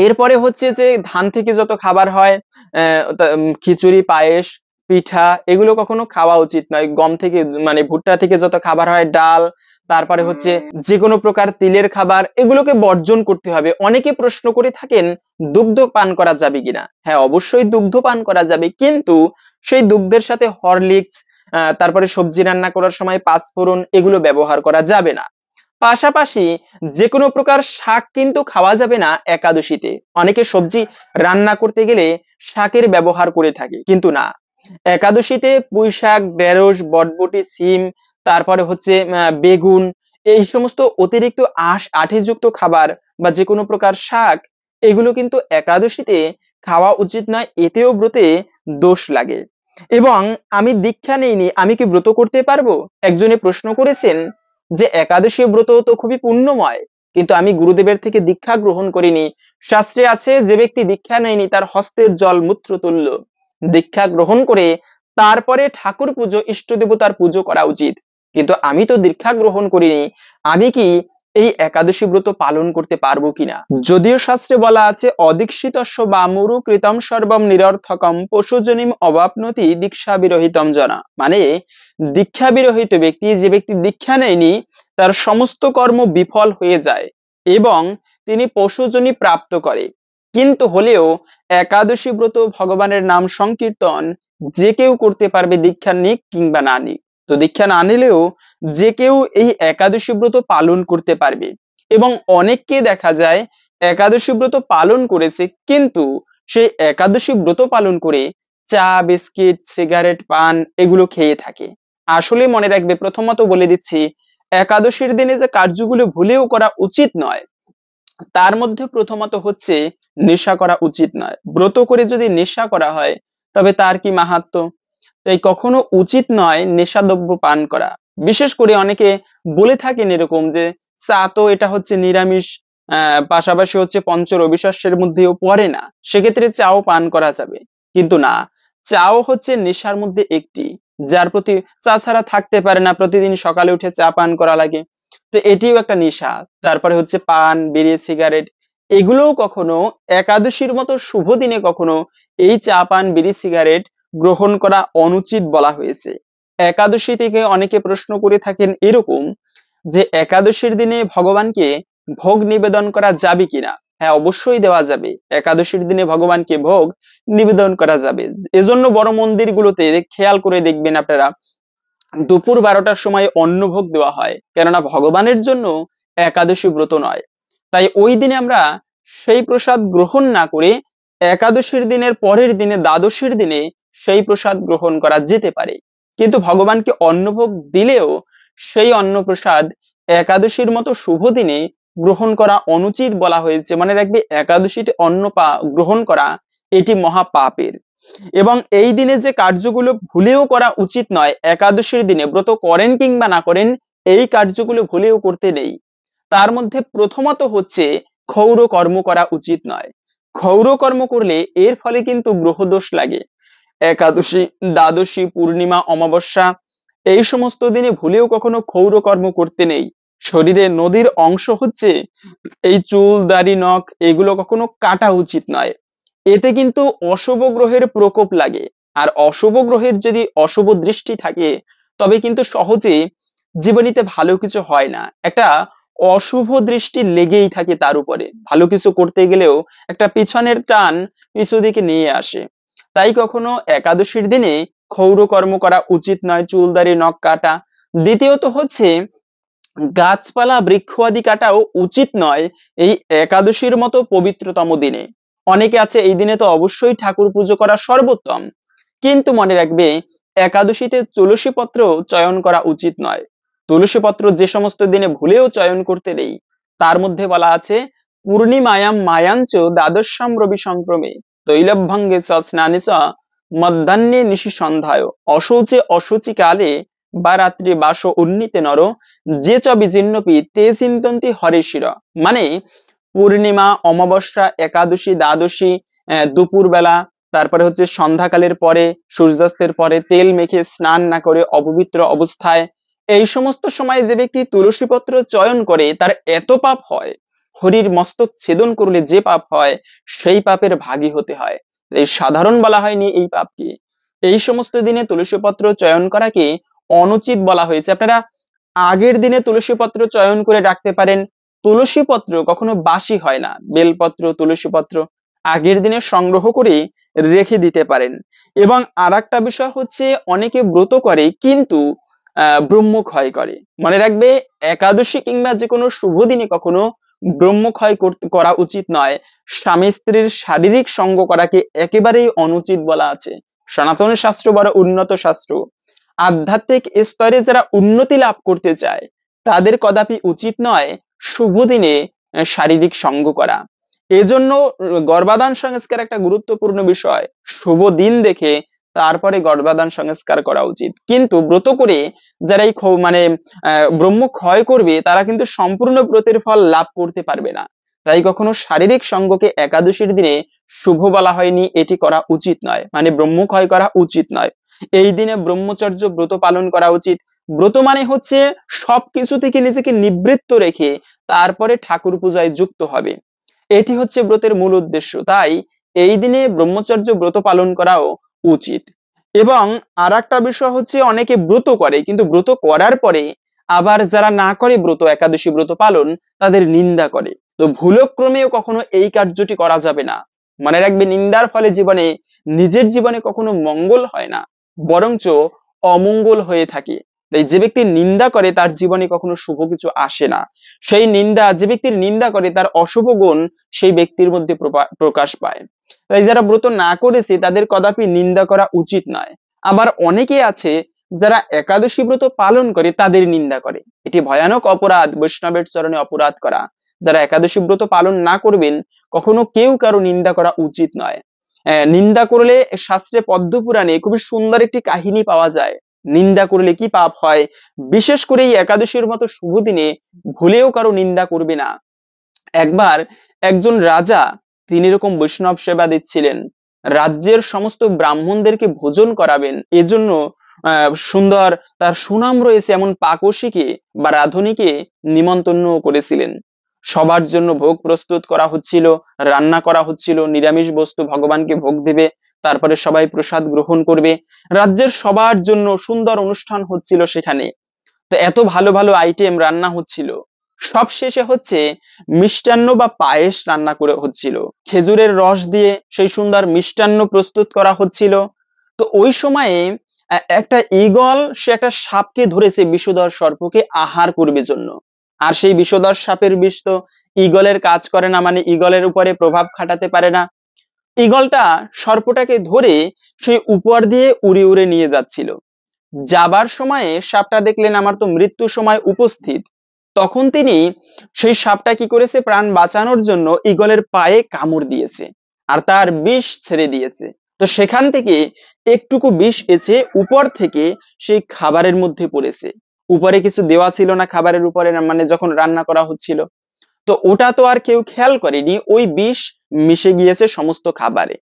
এরপরে হচ্ছে যে ধান থেকে যত খাবার হয়, খিচুড়ি, পায়েস, পিঠা, এগুলো কখনো খাওয়া উচিত নয়। গম থেকে মানে ভুট্টা থেকে যত খাবার হয়, ডাল, তারপরে হচ্ছে যে কোনো প্রকার তিলের খাবার, এগুলোকে বর্জন করতে হবে। অনেকে প্রশ্ন করে থাকেন দুগ্ধ পান করা যাবে কিনা। হ্যাঁ, অবশ্যই দুগ্ধ পান করা যাবে, কিন্তু সেই দুগ্ধের সাথে হরলিক্স, তারপরে সবজি রান্না করার সময় পাঁচফোড়ন, এগুলো ব্যবহার করা যাবে না। পাশাপাশি যে কোনো প্রকার শাক কিন্তু খাওয়া যাবে না একাদশীতে। অনেকে সবজি রান্না করতে গেলে শাকের ব্যবহার করে থাকে, কিন্তু না, একাদশীতে পুঁই শাক, ঢেঁড়স, বটবটি, সিম, তারপরে হচ্ছে বেগুন, এই সমস্ত অতিরিক্ত আঁঠিযুক্ত খাবার বা যে কোনো প্রকার শাক, এগুলো কিন্তু একাদশীতে খাওয়া উচিত নয়, এতেও ব্রতে দোষ লাগে। এবং আমি দীক্ষা নেইনি, আমি কি ব্রত করতে পারবো? একজনে প্রশ্ন করেছেন যে একাদশী ব্রত তো খুবই পুণ্যময়, কিন্তু আমি গুরুদেবের থেকে দীক্ষা গ্রহণ করিনি। শাস্ত্রে আছে যে ব্যক্তি দীক্ষা নেয়নি তার হস্তের জল মূত্র তুল্য। দীক্ষা গ্রহণ করে তারপরে ঠাকুর পুজো, ইষ্ট দেবতার পুজো করা উচিত, কিন্তু আমি তো দীক্ষা গ্রহণ করিনি, আমি কি এই একাদশী ব্রত পালন করতে পারবো কিনা? যদিও শাস্ত্রে বলা আছে অদীক্ষিতস্য বামুরু কৃতম সর্বম নিরর্থকম পশুজনিম অবাপ্নতি দীক্ষা বিরহিতম জনা, মানে দীক্ষা বিরহিত ব্যক্তি, যে ব্যক্তি দীক্ষা নেয়নি, তার সমস্ত কর্ম বিফল হয়ে যায় এবং তিনি পশুজনি প্রাপ্ত করে। কিন্তু হলেও একাদশী ব্রত, ভগবানের নাম সংকীর্তন যে কেউ করতে পারবে, দীক্ষা নিক কিংবা না নিক। তো দীক্ষা না নিলেও যে কেউ এই একাদশী ব্রত পালন করতে পারবে। এবং অনেককে দেখা যায় একাদশী ব্রত পালন করেছে, কিন্তু সেই একাদশী ব্রত পালন করে চা, বিস্কিট, সিগারেট, পান, এগুলো খেয়ে থাকে। আসলে মনে রাখবে, প্রথমত বলে দিচ্ছি, একাদশীর দিনে যে কার্যগুলো ভুলেও করা উচিত নয়, তার মধ্যে প্রথমত হচ্ছে নেশা করা উচিত নয়। ব্রত করে যদি নেশা করা হয় তবে তার কি মাহাত্ম্য। তাই কখনো উচিত নয় নেশাদ্রব্য পান করা। বিশেষ করে অনেকে বলে থাকেন এরকম যে চা তো এটা হচ্ছে নিরামিষ, পাশাপাশি হচ্ছে পঞ্চ রবিশস্যের মধ্যেও পড়ে না, সেক্ষেত্রে চাও পান করা যাবে। কিন্তু না, চাও হচ্ছে নেশার মধ্যে একটি, যার প্রতি চা ছাড়া থাকতে পারে না, প্রতিদিন সকালে উঠে চা পান করা লাগে, তো এটিও একটা নেশা। তারপরে হচ্ছে পান, বিড়ি, সিগারেট, এগুলোও কখনো একাদশীর মতো শুভ দিনে কখনো এই চা, পান, বিড়ি, সিগারেট গ্রহণ করা অনুচিত বলা হয়েছে। একাদশী থেকে অনেকে প্রশ্ন করে থাকেন এরকম যে একাদশীর দিনে ভগবানকে ভোগ নিবেদন করা যাবে কিনা। হ্যাঁ, অবশ্যই দেওয়া যাবে। একাদশীর দিনে ভগবানকে ভোগ নিবেদন করা যাবে। এজন্য বড় মন্দিরগুলোতে খেয়াল করে দেখবেন আপনারা, দুপুর 12টার সময় অন্নভোগ দেওয়া হয়, কেননা ভগবানের জন্য একাদশী ব্রত নয়। তাই ওই দিনে আমরা সেই প্রসাদ গ্রহণ না করে একাদশীর দিনের পরের দিনে, দ্বাদশীর দিনে সেই প্রসাদ গ্রহণ করা যেতে পারে। কিন্তু ভগবানকে অন্নভোগ দিলেও সেই অন্নপ্রসাদ একাদশীর মতো শুভ দিনে গ্রহণ করা অনুচিত বলা হয়েছে। মনে রাখবে, একাদশীতে অন্ন গ্রহণ করা এটি মহা পাপের। এবং এই দিনে যে কার্যগুলো ভুলেও করা উচিত নয়, একাদশীর দিনে ব্রত করেন কিংবা না করেন, এই কার্যগুলো ভুলেও করতে নেই। তার মধ্যে প্রথমত হচ্ছে ক্ষৌর কর্ম করা উচিত নয়। ক্ষৌর কর্ম করলে এর ফলে কিন্তু গ্রহদোষ লাগে। একাদশী, দ্বাদশী, পূর্ণিমা, অমাবস্যা, এই সমস্ত দিনে ভুলেও কখনো ক্ষৌর কর্ম করতে নেই। শরীরে নদীর অংশ হচ্ছে এই চুল, দাড়ি, নখ, এগুলো কখনো কাটা উচিত নয়। এতে কিন্তু অশুভ গ্রহের প্রকোপ লাগে। আর অশুভ গ্রহের যদি অশুভ দৃষ্টি থাকে তবে কিন্তু সহজে জীবনীতে ভালো কিছু হয় না। একটা অশুভ দৃষ্টি লেগেই থাকে তার উপরে, ভালো কিছু করতে গেলেও একটা পিছনের টান পিছু দিকে নিয়ে আসে। তাই কখনো একাদশীর দিনে ক্ষৌর কর্ম করা উচিত নয়, চুল, দাড়ি, নখ কাটা। দ্বিতীয়ত হচ্ছে গাছপালা বৃক্ষ আদি কাটাও উচিত নয় এই একাদশীর মতো পবিত্রতম দিনে। অনেকে আছে এই দিনে তো অবশ্যই ঠাকুর পুজো করা সর্বোত্তম, কিন্তু মনে রাখবে একাদশীতে তুলসী পত্র চয়ন করা উচিত নয়। তুলসী পত্র যে সমস্ত দিনে ভুলেও চয়ন করতে নেই, তার মধ্যে বলা আছে পূর্ণিমায়াম মায়াঞ্চ দ্বাদশ্যাম রবি সংক্রমে তৈলভ্যঙ্গে চ স্নানে চ মধ্যাহ্নে নিশি সন্ধ্যায় অশৌচে অশুচি কালে বা রাত্রি বাস উন্নীতে নর যে চ বিচিন্নপি তে চিন্তন্তি হরে শির। মানে পূর্ণিমা, অমাবস্যা, একাদশী, দ্বাদশী, দুপুর বেলা, তারপরে হচ্ছে সন্ধ্যাকালের পরে, সূর্যাস্তের পরে তেল মেখে স্নান না করে অপবিত্র অবস্থায় এই সমস্ত সময় যে ব্যক্তি তুলসী পত্র চয়ন করে তার এত পাপ হয়, হরির মস্তক ছেদন করলে যে পাপ হয় সেই পাপের ভাগী হতে হয়। এই সাধারণ বলা হয়নি এই পাপকে। এই সমস্ত দিনে তুলসী পত্র চয়ন করাকে অনুচিত বলা হয়েছে। আপনারা আগের দিনে তুলসী পত্র চয়ন করে রাখতে পারেন। তুলসী পত্র কখনো বাসি হয় না, বেলপত্র, তুলসী পত্র আগের দিনে সংগ্রহ করে রেখে দিতে পারেন। এবং আর একটা বিষয় হচ্ছে অনেকে ব্রত করে কিন্তু ব্রহ্মক্ষয় করে। মনে রাখবে একাদশী কিংবা যে কোনো শুভ দিনে কখনো ব্রহ্মক্ষয় করা উচিত নয়। স্বামী স্ত্রীর শারীরিক সঙ্গ করাকে একেবারেই অনুচিত বলা আছে। সনাতন শাস্ত্র বড় উন্নত শাস্ত্র। আধ্যাত্মিক স্তরে যারা উন্নতি লাভ করতে চায় তাদের কদাপি উচিত নয় শুভ দিনে শারীরিক সঙ্গ করা। এজন্য গর্ভাধান সংস্কার একটা গুরুত্বপূর্ণ বিষয়। শুভ দিন দেখে তারপরে গর্ভাধান সংস্কার করা উচিত। কিন্তু ব্রত করে যারা এই মানে ব্রহ্ম ক্ষয় করবে তারা কিন্তু সম্পূর্ণ ব্রতের ফল লাভ করতে পারবে না। তাই কখনো শারীরিক সঙ্গকে একাদশীর দিনে শুভ বলা হয়নি, এটি করা উচিত নয়, মানে ব্রহ্ম ক্ষয় করা উচিত নয়। এই দিনে ব্রহ্মচর্য ব্রত পালন করা উচিত। ব্রত মানে হচ্ছে সবকিছু থেকে নিজেকে নিবৃত্ত রেখে তারপরে ঠাকুর পূজায় যুক্ত হবে, এটি হচ্ছে ব্রতের মূল উদ্দেশ্য। তাই এই দিনে ব্রহ্মচর্য ব্রত পালন করাও উচিত। এবং আর একটা বিষয় হচ্ছে অনেকে ব্রত করে কিন্তু ব্রত করার পরে আবার যারা না করে ব্রত, একাদশী ব্রত পালন, তাদের নিন্দা করে। তো ভুলক্রমেও কখনো এই কার্যটি করা যাবে না। মনে রাখবে নিন্দার ফলে জীবনে, নিজের জীবনে কখনো মঙ্গল হয় না, বরঞ্চ অমঙ্গল হয়ে থাকে। তাই যে ব্যক্তি নিন্দা করে তার জীবনে কখনো শুভ কিছু আসে না। সেই নিন্দা, যে ব্যক্তির নিন্দা করে তার অশুভ গুণ সেই ব্যক্তির মধ্যে প্রকাশ পায়। তাই যারা ব্রত না করেছে তাদের কদাপি নিন্দা করা উচিত নয়। আবার অনেকে আছে যারা একাদশী ব্রত পালন করে তাদের নিন্দা করে, এটি ভয়ানক অপরাধ, বৈষ্ণবের চরণে অপরাধ করা। যারা একাদশী ব্রত পালন না করবেন কখনো কেউ কারো নিন্দা করা উচিত নয়। নিন্দা করলে শাস্ত্রে পদ্মপুরাণে খুবই সুন্দর একটি কাহিনী পাওয়া যায়। নিন্দা করলে কি পাপ হয়, বিশেষ করে এই একাদশীর মতো শুভ দিনে ভুলেও কারো নিন্দা করবে না। একবার একজন রাজা, তিনি এরকম বৈষ্ণব সেবা দিচ্ছিলেন, রাজ্যের সমস্ত ব্রাহ্মণদেরকে ভোজন করাবেন, এজন্য সুন্দর তার সুনাম রয়েছে এমন পাকশীকে বা রাধুনীকে নিমন্ত্রণ করেছিলেন। সবার জন্য ভোগ প্রস্তুত করা হচ্ছিল, রান্না করা হচ্ছিল, নিরামিষ বস্তু ভগবানকে ভোগ দেবে, তারপরে সবাই প্রসাদ গ্রহণ করবে। রাজ্যের সবার জন্য সুন্দর অনুষ্ঠান হচ্ছিল সেখানে। তো এত ভালো ভালো আইটেম রান্না হচ্ছিল, সব শেষে হচ্ছে মিষ্টান্ন বা পায়েস রান্না করে হচ্ছিল, খেজুরের রস দিয়ে সেই সুন্দর মিষ্টান্ন প্রস্তুত করা হচ্ছিল। তো ওই সময়ে একটা ঈগল, সে একটা সাপকে ধরেছে, বিষধর সর্পকে আহার করবে জন্য। আর সেই বিষধর সাপের বিষ তো ঈগলের কাজ করে না, মানে ঈগলের উপরে প্রভাব খাটাতে পারে না। ঈগলটা সর্পটাকে ধরে সেই উপর দিয়ে উড়ে উড়ে নিয়ে যাচ্ছিল। যাবার সময়ে সাপটা দেখলেন আমার তো মৃত্যু সময় উপস্থিত। তখন তিনি সেই সাপটা কি করেছে, প্রাণ বাঁচানোর জন্য ঈগলের পায়ে কামড় দিয়েছে আর তার বিষ ছেড়ে দিয়েছে। তো সেখান থেকে একটুকু বিষ এসে উপর থেকে সেই খাবারের মধ্যে পড়েছে। উপরে কিছু দেওয়া ছিল না খাবারের উপরে, মানে যখন রান্না করা হচ্ছিল, তো ওটা তো আর কেউ খেয়াল করেনি, ওই বিষ মিশে গিয়েছে সমস্ত খাবারে।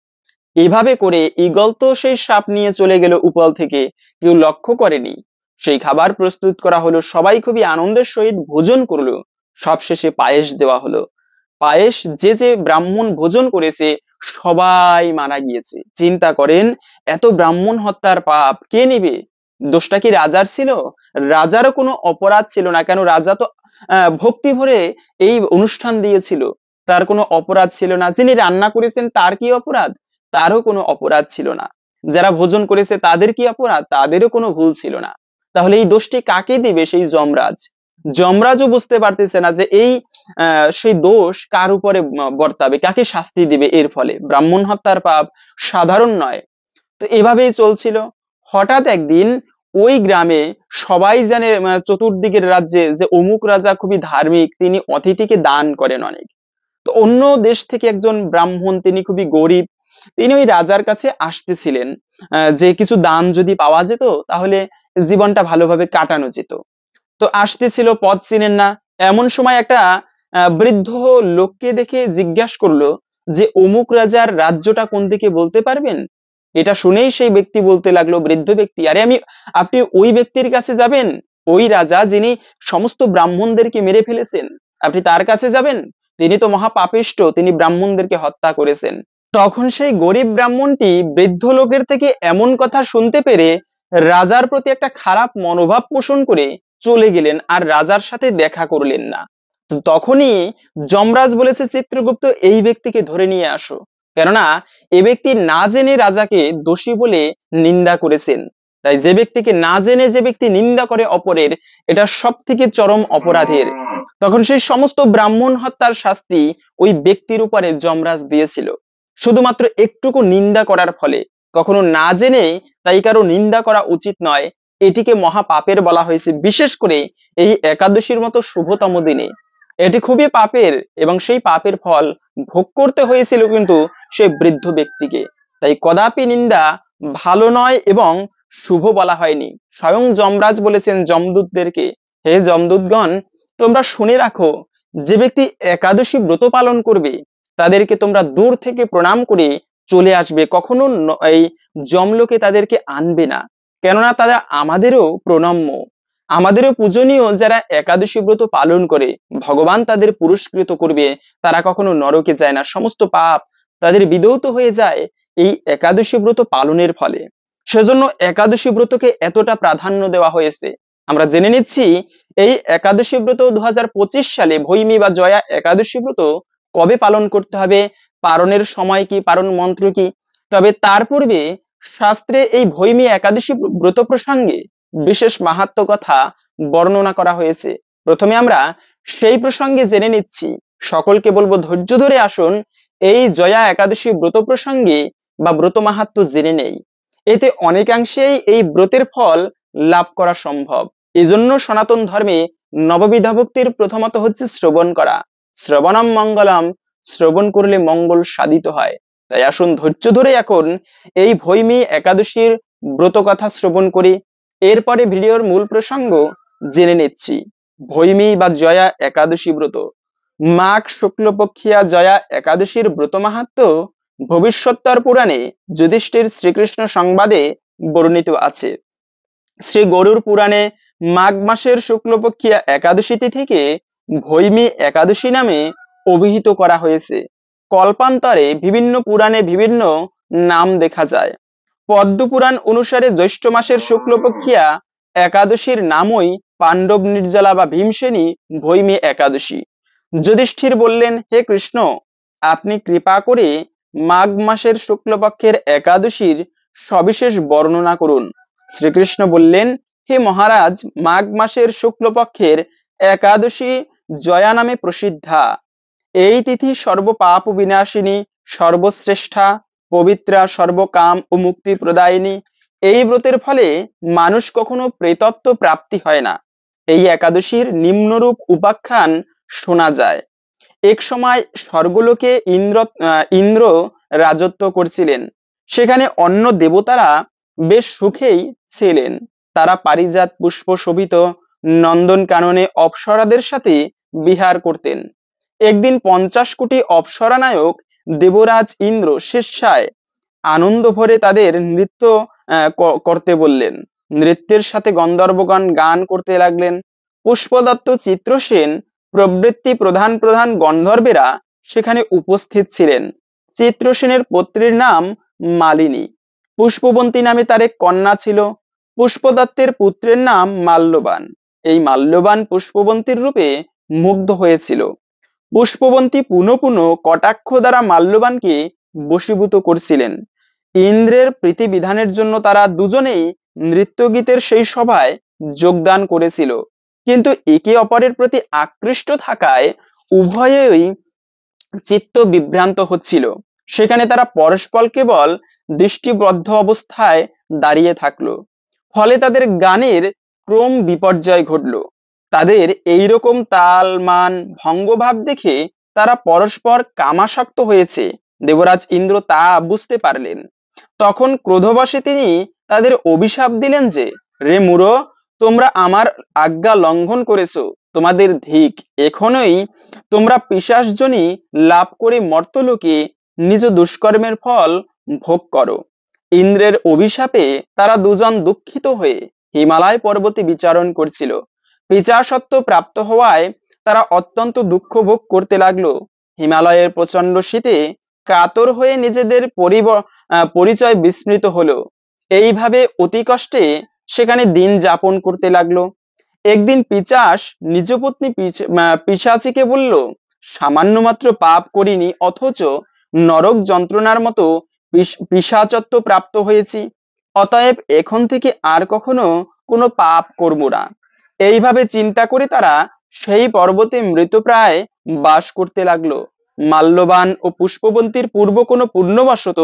এইভাবে করে ঈগল তো সেই সাপ নিয়ে চলে গেল উপল থেকে, কেউ লক্ষ্য করেনি। সেই খাবার প্রস্তুত করা হলো, সবাই খুবই আনন্দের সহিত ভোজন করলো। সবশেষে পায়েস দেওয়া হলো। পায়েস যে যে ব্রাহ্মণ ভোজন করেছে সবাই মারা গিয়েছে। চিন্তা করেন, এত ব্রাহ্মণ হত্যার পাপ কে নিবে? দোষটা কি রাজার ছিল? রাজারও কোনো অপরাধ ছিল না, কেন রাজা তো ভক্তি ভরে এই অনুষ্ঠান দিয়েছিল, তার কোনো অপরাধ ছিল না। যিনি রান্না করেছেন তার কি অপরাধ? তারও কোনো অপরাধ ছিল না। যারা ভোজন করেছে তাদের কি অপরাধ? তাদেরও কোনো ভুল ছিল না। তাহলে এই দোষটি কাকে দিবে? সেই যমরাজ। যমরাজও বুঝতে পারতেছে না যে এই সেই দোষ কার উপরে বর্তাবে, কাকে শাস্তি দিবে। এর ফলে ব্রাহ্মণ হত্যার পাপ সাধারণ নয়। তো এভাবেই চলছিল। হঠাৎ একদিন ওই গ্রামে সবাই জানে, চতুর্দিকের রাজ্যে, যে অমুক রাজা খুবই ধার্মিক, তিনি অতিথিকে দান করেন অনেক। তো অন্য দেশ থেকে একজন ব্রাহ্মণ, তিনি খুবই গরিব, তিনি ওই রাজার কাছে আসতেছিলেন, যে কিছু দান যদি পাওয়া যেত তাহলে জীবনটা ভালোভাবে কাটানো যেত। তো আসতেছিল, পথ চিনেন না। এমন সময় একটা বৃদ্ধ লোককে দেখে জিজ্ঞাসা করলো যে অমুক রাজার রাজ্যটা কোন দিকে বলতে পারবেন? এটা শুনেই সেই ব্যক্তি বলতে লাগলো, বৃদ্ধ ব্যক্তি, আরে আপনি ওই ব্যক্তির কাছে যাবেন, ওই রাজা যিনি সমস্ত ব্রাহ্মণদেরকে মেরে ফেলেছেন, আপনি তার কাছে যাবেন? তিনি তো মহাপাপিষ্ট, তিনি ব্রাহ্মণদেরকে হত্যা করেছেন। তখন সেই গরিব ব্রাহ্মণটি বৃদ্ধ লোকের থেকে এমন কথা শুনতে পেরে রাজার প্রতি একটা খারাপ মনোভাব পোষণ করে চলে গেলেন, আর রাজার সাথে দেখা করলেন না। তো তখনই যমরাজ বলেছে, চিত্রগুপ্ত, এই ব্যক্তিকে ধরে নিয়ে আসো, কেননা এ ব্যক্তি না জেনে রাজাকে দোষী বলে নিন্দা করেছেন। তাই যে ব্যক্তিকে না জেনে যে ব্যক্তি নিন্দা করে অপরের, এটা সব থেকে চরম অপরাধের। তখন সেই সমস্ত ব্রাহ্মণ হত্যার শাস্তি ওই ব্যক্তির উপরে যমরাজ দিয়েছিল, শুধুমাত্র একটুকু নিন্দা করার ফলে। কখনো না জেনে তাই কারো নিন্দা করা উচিত নয়, এটিকে মহাপাপের বলা হয়েছে, বিশেষ করে এই একাদশীর মতো শুভতম দিনে। এটি খুবই পাপের, এবং সেই পাপের ফল ভোগ করতে হয়েছিল কিন্তু সেই বৃদ্ধ ব্যক্তিকে। তাই কদাপি নিন্দা ভালো নয় এবং শুভ বলা হয়নি। স্বয়ং যমরাজ বলেছেন যমদূতদেরকে, হে যমদূতগণ, তোমরা শুনে রাখো, যে ব্যক্তি একাদশী ব্রত পালন করবে তাদেরকে তোমরা দূর থেকে প্রণাম করে চলে আসবে, কখনো এই যমলোকে তাদেরকে আনবে না, কেননা তারা আমাদেরও প্রণম্য, আমাদেরও পূজনীয়। যারা একাদশী ব্রত পালন করে ভগবান তাদের পুরস্কৃত করবে, তারা কখনো নরকে যায় না, সমস্ত পাপ তাদের বিধৌত হয়ে যায় এই একাদশী ব্রত পালনের ফলে। সেজন্য একাদশী ব্রতকে এতটা প্রাধান্য দেওয়া হয়েছে। আমরা জেনে নিচ্ছি এই একাদশী ব্রত 2025 সালে ভৈমী বা জয়া একাদশী ব্রত কবে পালন করতে হবে, পালনের সময় কি, পালন মন্ত্র কি। তবে তার পূর্বে শাস্ত্রে এই ভৈমী একাদশী ব্রত প্রসঙ্গে বিশেষ মাহাত্ম্য কথা বর্ণনা করা হয়েছে। প্রথমে আমরা সেই প্রসঙ্গে জেনে নিচ্ছি। সকলকে বলবো ধৈর্য ধরে আসুন, এই জয়া একাদশী ব্রত প্রসঙ্গে বা ব্রত মাহাত্ম্য জেনে নেই। এতে অনেকাংশেই এই ব্রতের ফল লাভ করা সম্ভব। এজন্য সনাতন ধর্মে নববিধা ভক্তির প্রথমত হচ্ছে শ্রবণ করা। শ্রবণম মঙ্গলম, শ্রবণ করলে মঙ্গল সাধিত হয়। তাই আসুন ধৈর্য ধরে এখন এই ভৈমী একাদশীর ব্রত কথা শ্রবণ করি। এরপরে ভিডিওর মূল প্রসঙ্গ জেনে নিচ্ছি। ভৈমী বা জয়া একাদশী ব্রত। মাঘ শুক্লপক্ষিয়া জয়া একাদশীর ব্রত মাহাত্ম্য ভবিষ্যত্তর পুরাণে যুধিষ্ঠির শ্রীকৃষ্ণ সংবাদে বর্ণিত আছে। শ্রী গরুর পুরাণে মাঘ মাসের শুক্লপক্ষিয়া একাদশী তিথিকে ভৈমী একাদশী নামে অভিহিত করা হয়েছে। কল্পান্তরে বিভিন্ন পুরাণে বিভিন্ন নাম দেখা যায়। পদ্মপুরাণ অনুসারে জ্যৈষ্ঠ মাসের শুক্লপক্ষিয়া একাদশীর নামই পাণ্ডব নির্জলা বা ভীমসেনী ভৈমী একাদশী। যুধিষ্ঠির বললেন, হে কৃষ্ণ, আপনি কৃপা করে মাঘ মাসের শুক্লপক্ষের একাদশীর সবিশেষ বর্ণনা করুন। শ্রীকৃষ্ণ বললেন, হে মহারাজ, মাঘ মাসের শুক্লপক্ষের একাদশী জয়া নামে প্রসিদ্ধা। এই তিথি সর্বপাপ বিনাশিনী, সর্বশ্রেষ্ঠা, পবিত্রা, সর্বকাম ও মুক্তি প্রদায়িনী। এই ব্রতের ফলে মানুষ কখনো প্রেতত্ব প্রাপ্তি হয় না। এই একাদশীর নিম্নরূপ উপাখ্যান শোনা যায়। এক সময় স্বর্গলোকে ইন্দ্র রাজত্ব করছিলেন। সেখানে অন্য দেবতারা বেশ সুখেই ছিলেন। তারা পারিজাত পুষ্প শোভিত নন্দন কাননে অপ্সরাদের সাথে বিহার করতেন। একদিন 50 কোটি অপ্সরা নায়ক দেবরাজ ইন্দ্র স্বেচ্ছায় আনন্দ ভরে তাদের নৃত্য করতে বললেন। নৃত্যের সাথে গন্ধর্বগণ গান করতে লাগলেন। পুষ্পদত্ত, চিত্রসেন প্রভৃতি প্রধান প্রধান গন্ধর্বেরা সেখানে উপস্থিত ছিলেন। চিত্রসেনের পত্নীর নাম মালিনী। পুষ্পবন্তী নামে তার এক কন্যা ছিল। পুষ্পদত্তের পুত্রের নাম মাল্যবান। এই মাল্যবান পুষ্পবন্তীর রূপে মুগ্ধ হয়েছিল। পুষ্পবন্তী পুনঃ পুনঃ কটাক্ষ দ্বারা মাল্যবানকে বশীভূত করছিলেন। ইন্দ্রের প্রীতিবিধানের জন্য তারা দুজনেই নৃত্যগীতের সেই সভায় যোগদান করেছিল, কিন্তু একে অপরের প্রতি আকৃষ্ট থাকায় উভয়েই চিত্ত বিভ্রান্ত হচ্ছিল। সেখানে তারা পরস্পর কেবল দৃষ্টিবদ্ধ অবস্থায় দাঁড়িয়ে থাকলো। ফলে তাদের গানের ক্রম বিপর্যয় ঘটল। তাদের এইরকম তাল মান ভঙ্গভাব দেখে তারা পরস্পর কামাসক্ত হয়েছে। দেবরাজ ইন্দ্র তা বুঝতে পারলেন। তখন ক্রোধবশে তিনি তাদের অভিশাপ দিলেন যে, রে মূঢ়, তোমরা আমার আজ্ঞা লঙ্ঘন করেছো, তোমাদের ধিক। এখনই তোমরা পিশাচজনী লাভ করে মর্তলোকে নিজ দুষ্কর্মের ফল ভোগ করো। ইন্দ্রের অভিশাপে তারা দুজন দুঃখিত হয়ে হিমালয় পর্বতে বিচরণ করছিল। পিশাচত্ব প্রাপ্ত হওয়ায় তারা অত্যন্ত দুঃখ ভোগ করতে লাগলো। হিমালয়ের প্রচন্ড শীতে কাতর হয়ে নিজেদের পরিচয় বিস্মৃত হলো। এইভাবে অতি কষ্টে সেখানে দিন যাপন করতে লাগলো। একদিন পিশাচ নিজ পত্নী পিশাচিকে বলল, সামান্য মাত্র পাপ করিনি, অথচ নরক যন্ত্রণার মতো পিশাচত্ব প্রাপ্ত হয়েছি। অতএব এখন থেকে আর কখনো কোনো পাপ করব না। এইভাবে চিন্তা করে তারা সেই পর্বতে মৃতপ্রায় বাস করতে লাগলো। মাল্যবান ও পুষ্পবন্তীর পূর্ব কোনো পুণ্যবশত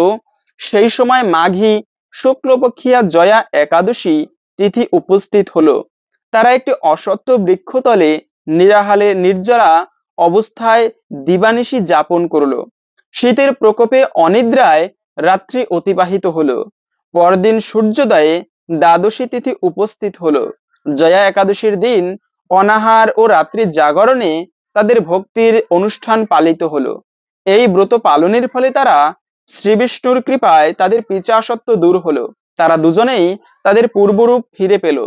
সেই সময় মাঘী শুক্লপক্ষিয়া জয়া একাদশী তিথি উপস্থিত হলো। তারা একটি অশ্বত্থ বৃক্ষতলে নিরাহারে নির্জরা অবস্থায় দিবানিশি যাপন করলো। শীতের প্রকোপে অনিদ্রায় রাত্রি অতিবাহিত হলো। পরদিন সূর্যোদয়ে দ্বাদশী তিথি উপস্থিত হলো। জয়া একাদশীর দিন অনাহার ও রাত্রি জাগরণে তাদের ভক্তির অনুষ্ঠান পালিত হলো। এই ব্রত পালনের ফলে তারা শ্রীবিষ্ণুর কৃপায় তাদের পিশাচত্ব দূর হলো। তারা দুজনেই তাদের পূর্বরূপ ফিরে পেল।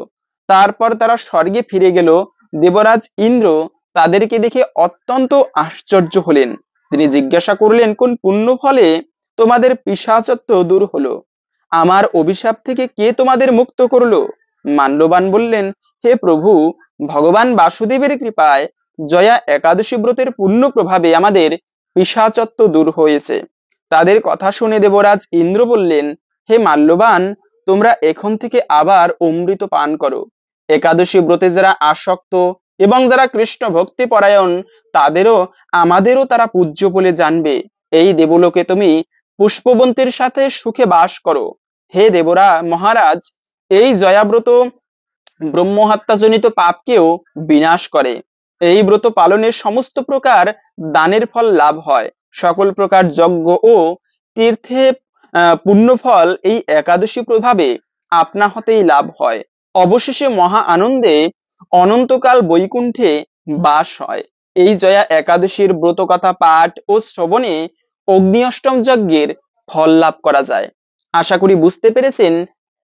তারপর তারা স্বর্গে ফিরে গেল। দেবরাজ ইন্দ্র তাদেরকে দেখে অত্যন্ত আশ্চর্য হলেন। তিনি জিজ্ঞাসা করলেন, কোন পুণ্য ফলে তোমাদের পিশাচত্ব দূর হলো? আমার অভিশাপ থেকে কে তোমাদের মুক্ত করলো? মাল্যবান বললেন, হে প্রভু, ভগবান বাসুদেবের কৃপায় জয়া একাদশী ব্রতের পুণ্য প্রভাবে আমাদের পিশাচত্ব দূর হয়েছে। তাদের কথা শুনে দেবরাজ ইন্দ্র বললেন, হে মাল্যবান, তোমরা এখন থেকে আবার অমৃত পান করো। একাদশী ব্রতে যারা আসক্ত এবং যারা কৃষ্ণ ভক্তি পরায়ণ, আমাদেরও তারা পূজ্য বলে জানবে। এই দেবলোকে তুমি পুষ্পবন্তীর সাথে সুখে বাস করো। হে দেবরা মহারাজ, এই জয়াব্রত ব্রহ্মহত্যাজনিত পাপকেও বিনাশ করে। এই ব্রত পালনে সমস্ত প্রকার দানের ফল লাভ হয়। সকল প্রকার যজ্ঞ ও তীর্থে পুণ্যফল এই একাদশী প্রভাবে আপনা হতেই লাভ হয়। অবশেষে মহা আনন্দে অনন্তকাল বৈকুণ্ঠে বাস হয়। এই জয়া একাদশীর ব্রত কথা পাঠ ও শ্রবণে অগ্নি অষ্টম যজ্ঞের ফল লাভ করা যায়। আশা করি বুঝতে পেরেছেন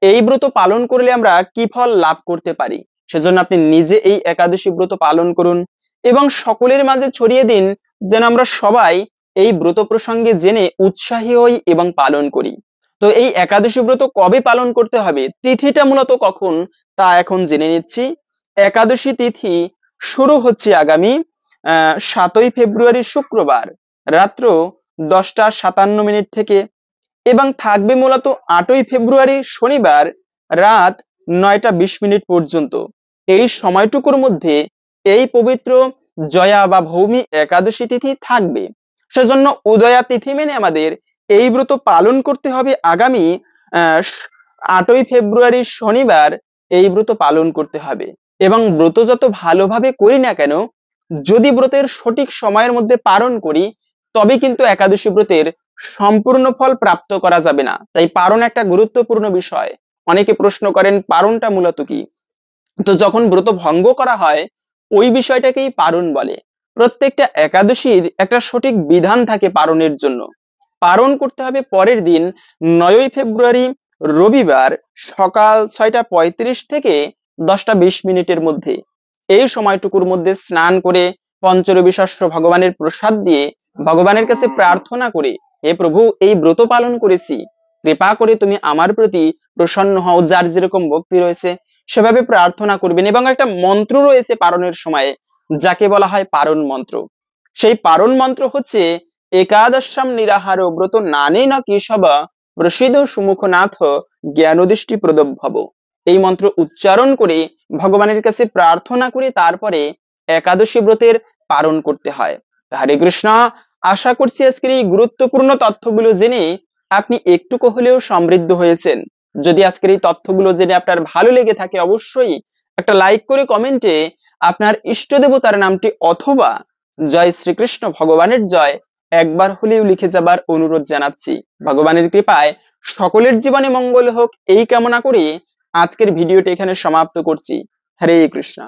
এই ব্রত পালন করলে আমরা কি ফল লাভ করতে পারি। সেজন্য আপনি নিজে এই একাদশী ব্রত পালন করুন এবং সকলের মাঝে ছড়িয়ে দিন, যেন আমরা সবাই এই ব্রত প্রসঙ্গে জেনে উৎসাহী হই এবং পালন করি। তো এই একাদশী ব্রত কবে পালন করতে হবে, তিথিটা মূলত কখন, তা এখন জেনে নিচ্ছি। একাদশী তিথি শুরু হচ্ছে আগামী 7ই ফেব্রুয়ারি শুক্রবার রাত্র 10:57 থেকে এবং থাকবে মূলত 8ই ফেব্রুয়ারি শনিবার রাত 9:20 পর্যন্ত। এই সময়টুকুর মধ্যে এই পবিত্র জয়া বা ভৌমি একাদশী তিথি থাকবে। সেজন্য উদয়া তিথি মেনে আমাদের এই ব্রত পালন করতে হবে। আগামী 8ই ফেব্রুয়ারি শনিবার এই ব্রত পালন করতে হবে এবং ব্রত যত ভালোভাবে করি না কেন, যদি ব্রতের সঠিক সময়ের মধ্যে পালন করি, তবে কিন্তু একাদশী ব্রতের সম্পূর্ণ ফল প্রাপ্ত করা যাবে না। তাই পারণ একটা গুরুত্বপূর্ণ বিষয়। অনেকে প্রশ্ন করেন পারণটা মূলত কি। তো যখন ব্রত ভঙ্গ করা হয় ওই বিষয়টাকেই পারণ বলে। প্রত্যেকটা একাদশীর একটা সঠিক বিধান থাকে পারণের জন্য। পারণ করতে হবে পরের দিন 9ই ফেব্রুয়ারি রবিবার সকাল 6:35 থেকে 10:20 মধ্যে। এই সময়টুকুর মধ্যে স্নান করে পঞ্চরবি শস্য ভগবানের প্রসাদ দিয়ে ভগবানের কাছে প্রার্থনা করে, হে প্রভু, এই ব্রত পালন করেছি, কৃপা করে তুমি আমার প্রতি প্রসন্ন হও। যার যেরকম ভক্তি রয়েছে সেভাবে প্রার্থনা করবেন। এবং একটা মন্ত্র রয়েছে পারণের সময়, যাকে বলা হয় পারণ মন্ত্র। সেই পারণ মন্ত্র হচ্ছে, একাদশম নিরাহার ব্রত নানেন কেশব প্রসিদ্ধ সুমুখনাথ জ্ঞানদৃষ্টি প্রদভব। এই মন্ত্র উচ্চারণ করে ভগবানের কাছে প্রার্থনা করে তারপরে একাদশী ব্রতের পালন করতে হয়। হরে কৃষ্ণ। আশা করছি আজকের এই গুরুত্বপূর্ণ তথ্যগুলো জেনে আপনি একটুকু হলেও সমৃদ্ধ হয়েছেন। যদি আজকের এই তথ্যগুলো জেনে আপনার ভালো লেগে থাকে অবশ্যই একটা লাইক করে কমেন্টে আপনার ইষ্ট দেবতার নামটি অথবা জয় শ্রীকৃষ্ণ ভগবানের জয় একবার হলেও লিখে যাবার অনুরোধ জানাচ্ছি। ভগবানের কৃপায় সকলের জীবনে মঙ্গল হোক এই কামনা করে আজকের ভিডিওটি এখানে সমাপ্ত করছি। হরে কৃষ্ণ।